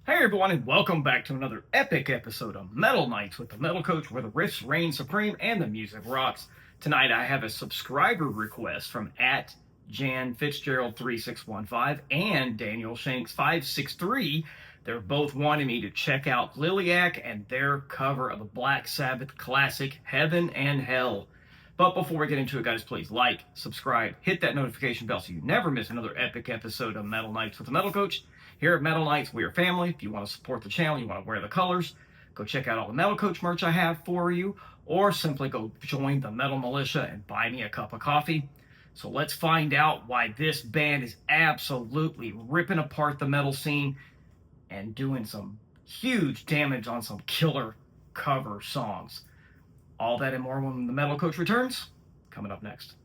Hey everyone, and welcome back to another epic episode of Metal Nights with the Metal Coach, where the riffs reign supreme and the music rocks. Tonight I have a subscriber request from @JanFitzgerald3615 and Daniel Shanks563. They're both wanting me to check out Liliac and their cover of the Black Sabbath classic Heaven and Hell. But before we get into it, guys, please like, subscribe, hit that notification bell so you never miss another epic episode of Metal Nights with the Metal Coach. Here at Metal Nights, we are family. If you want to support the channel, you want to wear the colors, go check out all the Metal Coach merch I have for you, or simply go join the Metal Militia and buy me a cup of coffee. So let's find out why this band is absolutely ripping apart the metal scene and doing some huge damage on some killer cover songs. All that and more when the Metal Coach returns, coming up next.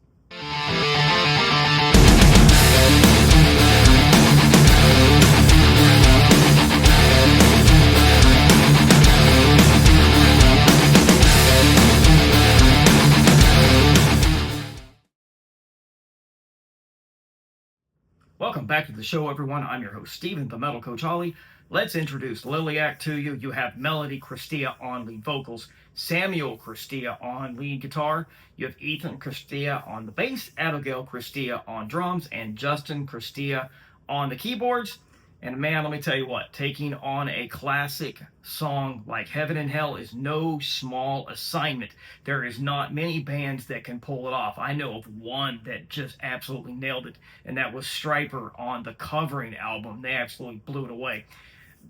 Welcome back to the show, everyone. I'm your host, Steven, the Metal Coach Ollie. Let's introduce Liliac to you. You have Melody Cristea on lead vocals, Samuel Cristea on lead guitar, you have Ethan Cristea on the bass, Abigail Cristea on drums, and Justin Cristea on the keyboards. And man, let me tell you what, taking on a classic song like Heaven and Hell is no small assignment. There is not many bands that can pull it off. I know of one that just absolutely nailed it, and that was Stryper on the Covering album. They absolutely blew it away.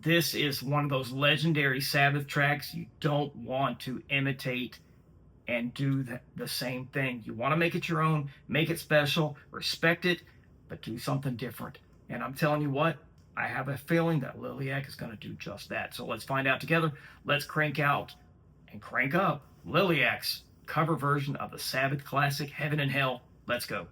This is one of those legendary Sabbath tracks you don't want to imitate and do the same thing. You want to make it your own, make it special, respect it, but do something different. And I'm telling you what, I have a feeling that Liliac is going to do just that. So let's find out together. Let's crank out and crank up Liliac's cover version of the Sabbath classic Heaven and Hell. Let's go.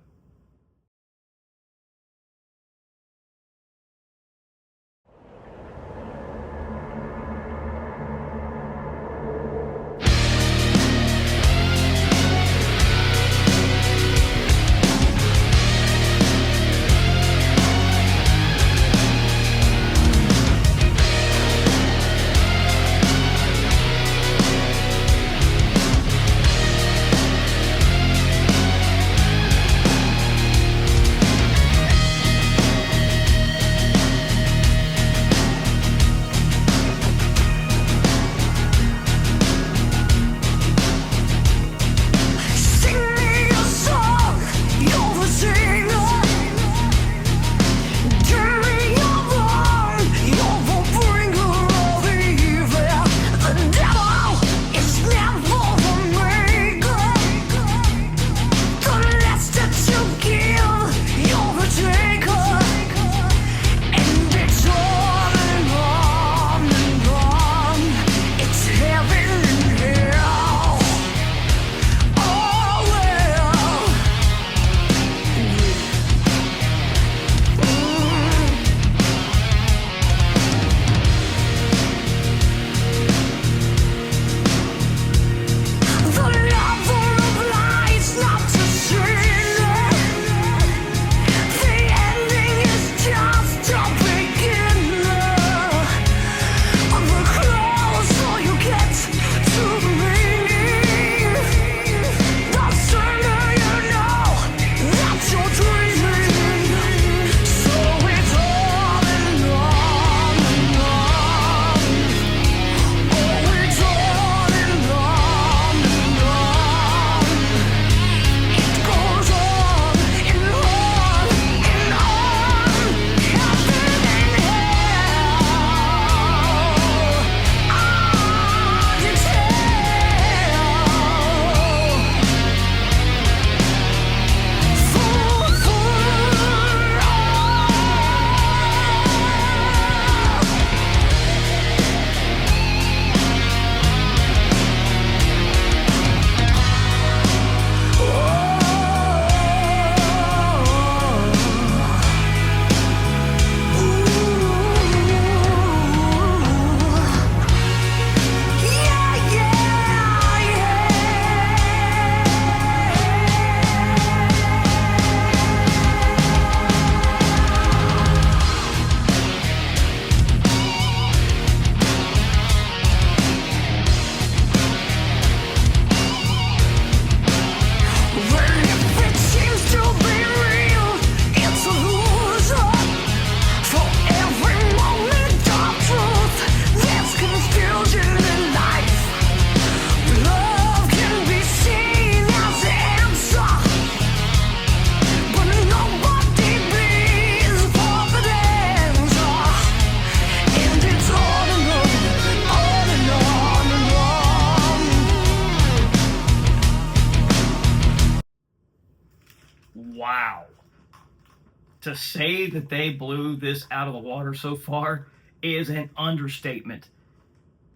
To say that they blew this out of the water so far is an understatement.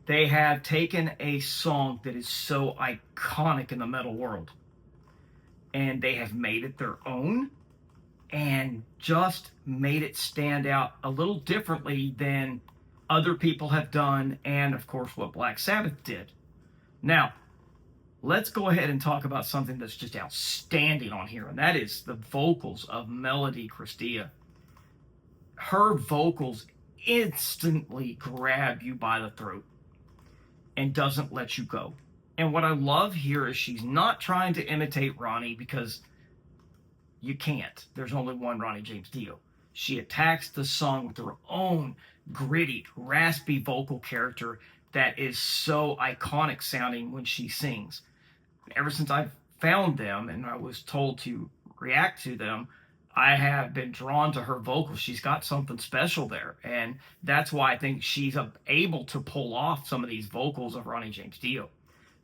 They have taken a song that is so iconic in the metal world, and they have made it their own and just made it stand out a little differently than other people have done, and of course what Black Sabbath did. Now, let's go ahead and talk about something that's just outstanding on here, and that is the vocals of Melody Cristea. Her vocals instantly grab you by the throat and doesn't let you go. And what I love here is she's not trying to imitate Ronnie, because you can't. There's only one Ronnie James Dio. She attacks the song with her own gritty, raspy vocal character that is so iconic sounding when she sings. Ever since I've found them and I was told to react to them, I have been drawn to her vocals. She's got something special there, and that's why I think she's able to pull off some of these vocals of Ronnie James Dio.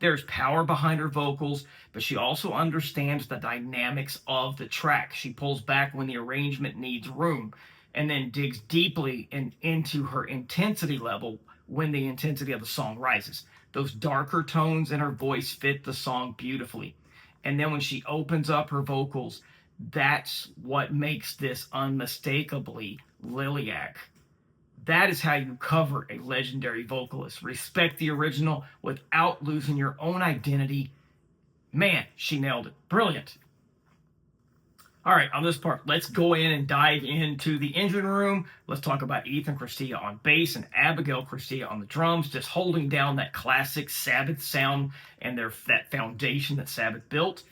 There's power behind her vocals, but she also understands the dynamics of the track. She pulls back when the arrangement needs room, and then digs deeply into her intensity level when the intensity of the song rises. Those darker tones in her voice fit the song beautifully. And then when she opens up her vocals, that's what makes this unmistakably Liliac. That is how you cover a legendary vocalist. Respect the original without losing your own identity. Man, she nailed it. Brilliant. All right, on this part, let's go in and dive into the engine room. Let's talk about Ethan Cristea on bass and Abigail Cristea on the drums, just holding down that classic Sabbath sound and that foundation that Sabbath built.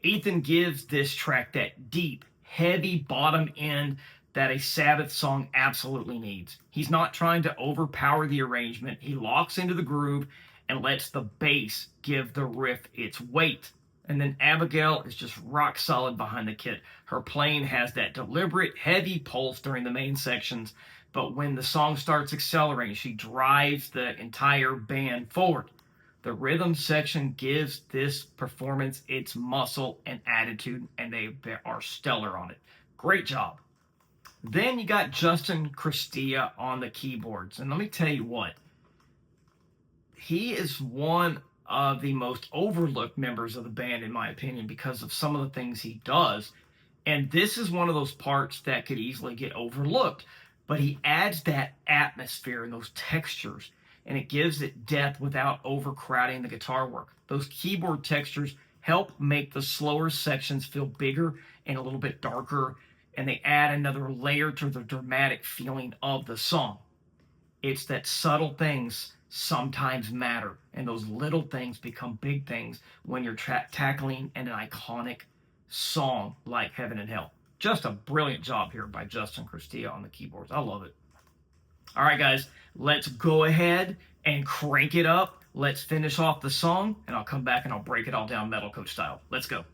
Ethan gives this track that deep, heavy bottom end that a Sabbath song absolutely needs. He's not trying to overpower the arrangement. He locks into the groove and lets the bass give the riff its weight. And then Abigail is just rock solid behind the kit. Her playing has that deliberate, heavy pulse during the main sections, but when the song starts accelerating, she drives the entire band forward. The rhythm section gives this performance its muscle and attitude, and they are stellar on it. Great job. Then you got Justin Cristea on the keyboards. And let me tell you what, he is one of the most overlooked members of the band, in my opinion, because of some of the things he does. And this is one of those parts that could easily get overlooked. But he adds that atmosphere and those textures, and it gives it depth without overcrowding the guitar work. Those keyboard textures help make the slower sections feel bigger and a little bit darker, and they add another layer to the dramatic feeling of the song. It's that subtle things sometimes matter, and those little things become big things when you're tackling an iconic song like Heaven and Hell. Just a brilliant job here by Justin Cristea on the keyboards. I love it. All right, guys, let's go ahead and crank it up. Let's finish off the song, and I'll come back and I'll break it all down Metal Coach style. Let's go.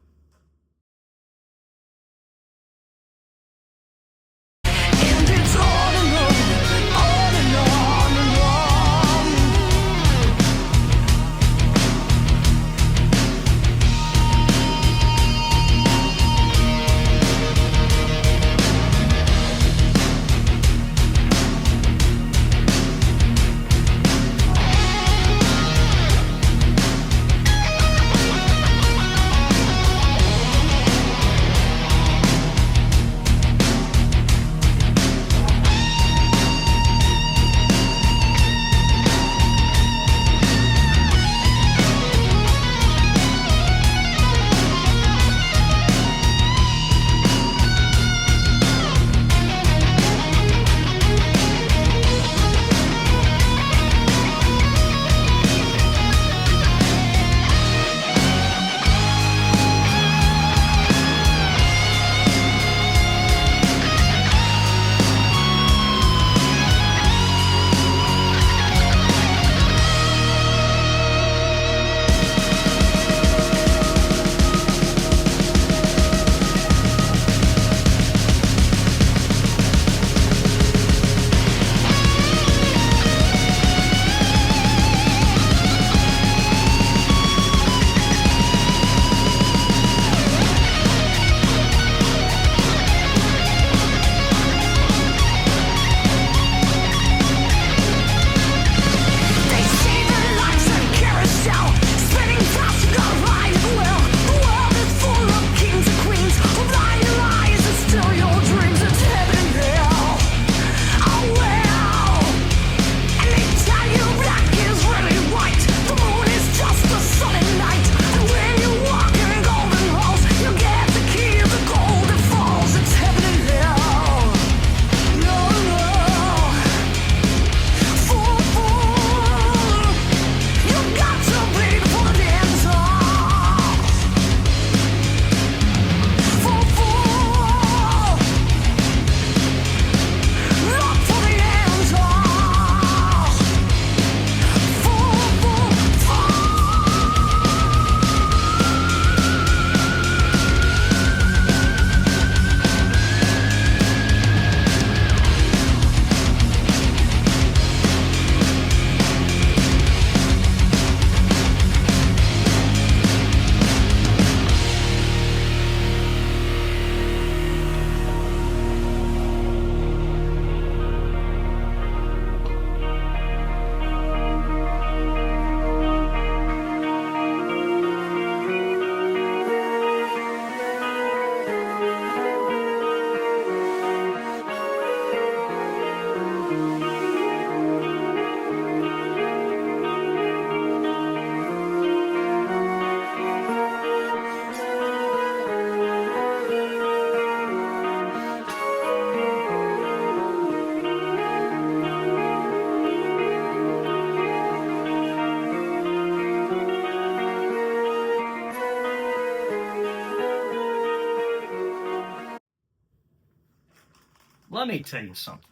let me tell you something.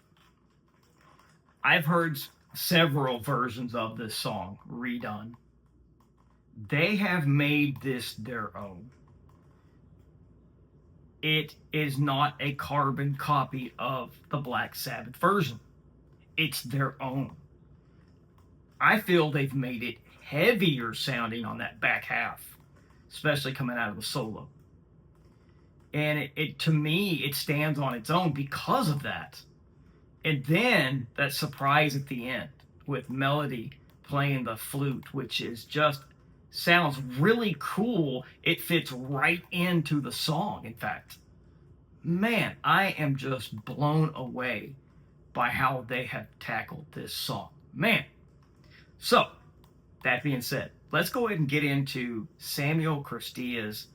I've heard several versions of this song redone. They have made this their own. It is not a carbon copy of the Black Sabbath version. It's their own. I feel they've made it heavier sounding on that back half, especially coming out of the solo. And it to me, it stands on its own because of that. And then that surprise at the end with Melody playing the flute, which is just sounds really cool. It fits right into the song. In fact, man, I am just blown away by how they have tackled this song. Man. So, that being said, let's go ahead and get into Samuel Cristea's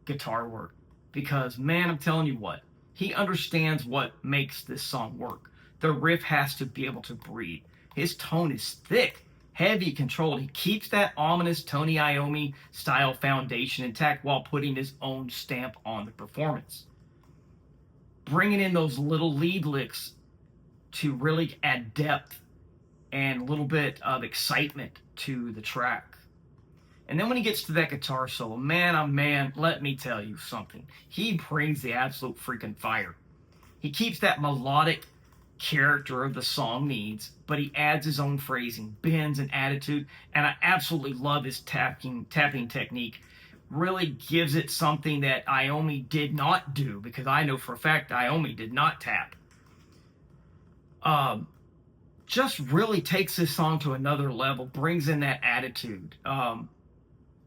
guitar work. Because, man, I'm telling you what, he understands what makes this song work. The riff has to be able to breathe. His tone is thick, heavy, controlled. He keeps that ominous Tony Iommi style foundation intact while putting his own stamp on the performance. Bringing in those little lead licks to really add depth and a little bit of excitement to the track. And then when he gets to that guitar solo, man, oh man, let me tell you something. He brings the absolute freaking fire. He keeps that melodic character of the song needs, but he adds his own phrasing, bends, and attitude. And I absolutely love his tapping technique. Really gives it something that Iommi did not do, because I know for a fact Iommi did not tap. Just really takes this song to another level, brings in that attitude.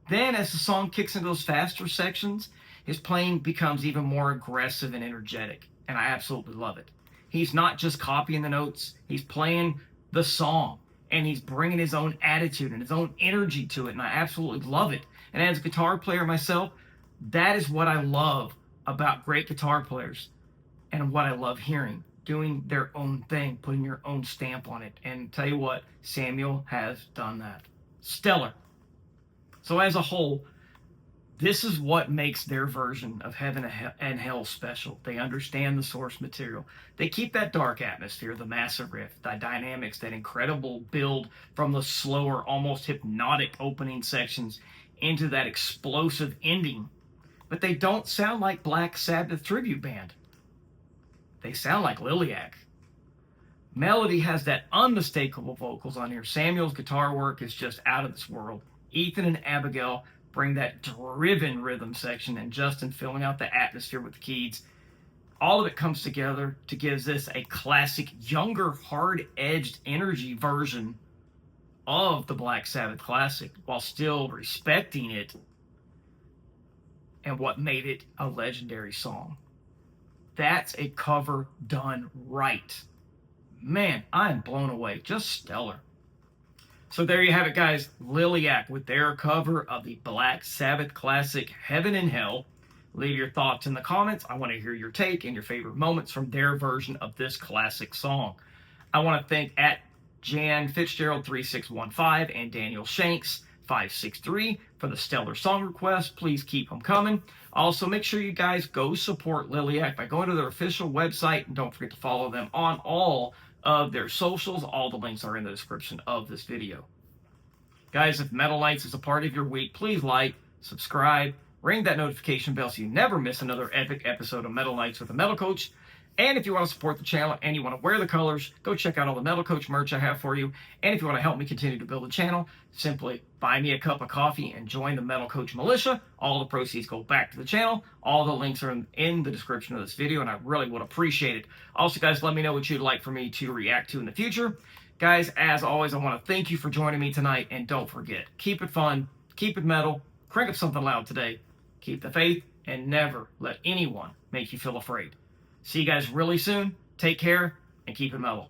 Then as the song kicks into those faster sections, his playing becomes even more aggressive and energetic, and I absolutely love it. He's not just copying the notes, he's playing the song, and he's bringing his own attitude and his own energy to it, and I absolutely love it. And as a guitar player myself, that is what I love about great guitar players, and what I love hearing. Doing their own thing, putting your own stamp on it. And tell you what, Samuel has done that. Stellar. So as a whole, this is what makes their version of Heaven and Hell special. They understand the source material. They keep that dark atmosphere, the massive riff, the dynamics, that incredible build from the slower, almost hypnotic opening sections into that explosive ending. But they don't sound like Black Sabbath tribute band. They sound like Liliac. Melody has that unmistakable vocals on here. Samuel's guitar work is just out of this world. Ethan and Abigail bring that driven rhythm section, and Justin filling out the atmosphere with the keys. All of it comes together to give this a classic, younger, hard-edged energy version of the Black Sabbath classic, while still respecting it and what made it a legendary song. That's a cover done right. Man, I'm blown away. Just stellar. So there you have it, guys. Liliac with their cover of the Black Sabbath classic Heaven and Hell. Leave your thoughts in the comments. I want to hear your take and your favorite moments from their version of this classic song. I want to thank at Jan Fitzgerald 3615 and Daniel Shanks 563 for the stellar song request. Please keep them coming. Also, make sure you guys go support Liliac by going to their official website, and don't forget to follow them on all of their socials. All the links are in the description of this video. Guys, if Metal Nights is a part of your week, please like, subscribe, ring that notification bell so you never miss another epic episode of Metal Nights with the Metal Coach. And if you want to support the channel and you want to wear the colors, go check out all the Metal Coach merch I have for you. And if you want to help me continue to build the channel, simply buy me a cup of coffee and join the Metal Coach militia. All the proceeds go back to the channel. All the links are in the description of this video, and I really would appreciate it. Also, guys, let me know what you'd like for me to react to in the future. Guys, as always, I want to thank you for joining me tonight, and don't forget, keep it fun, keep it metal, crank up something loud today, keep the faith, and never let anyone make you feel afraid. See you guys really soon. Take care and keep it metal.